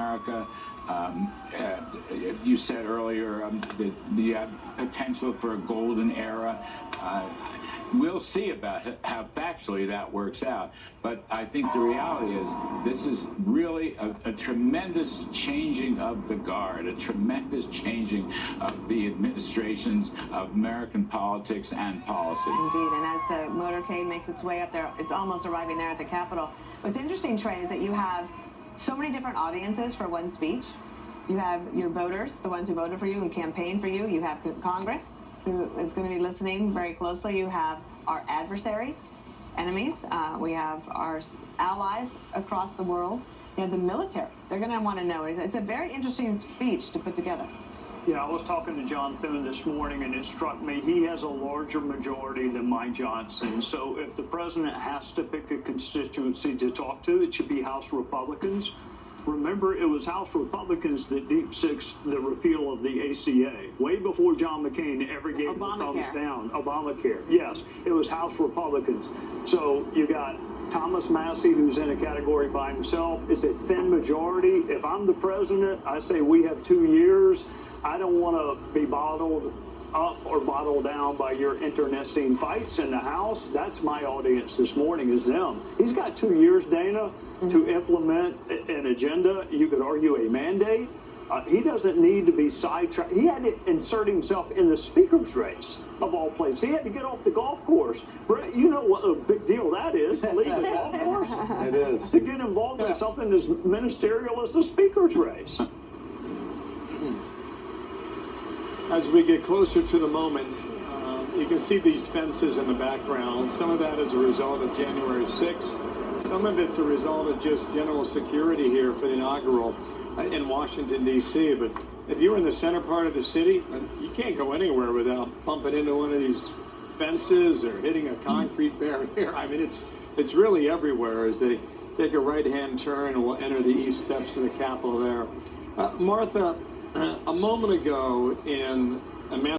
America. You said earlier the potential for a golden era. We'll see about how factually that works out. But I think the reality is this is really a tremendous changing of the guard, a tremendous changing of the administrations of American politics and policy. Indeed, and as the motorcade makes its way up there, it's almost arriving there at the Capitol. What's interesting, Trey, is that you have so many different audiences for one speech. You have your voters, the ones who voted for you and campaigned for you. You have Congress, who is going to be listening very closely. You have our adversaries, enemies. We have our allies across the world. You have the military. They're going to want to know. It's a very interesting speech to put together. Yeah, I was talking to John Thune this morning, and it struck me he has a larger majority than Mike Johnson. So if the president has to pick a constituency to talk to, it should be House Republicans. Remember, it was House Republicans that deep-sixed the repeal of the ACA, way before John McCain ever gave the thumbs down. Obamacare. Yes, it was House Republicans. So you got Thomas Massey, who's in a category by himself. It's a thin majority. If I'm the president, I say we have 2 years. I don't want to be bottled up or bottled down by your internecine fights in the House. That's my audience this morning, is them. He's got 2 years, Dana, to implement an agenda. You could argue a mandate. He doesn't need to be sidetracked. He had to insert himself in the speaker's race, of all places. He had to get off the golf course. Brett, you know what a big deal that is, to leave the golf course? It is. To get involved in something as ministerial as the speaker's race. As we get closer to the moment, you can see these fences in the background. Some of that is a result of January 6th. Some of it's a result of just general security here for the inaugural in Washington, D.C. But if you're in the center part of the city, you can't go anywhere without bumping into one of these fences or hitting a concrete barrier. I mean, it's really everywhere as they take a right-hand turn and will enter the east steps of the Capitol there. Martha, a moment ago in a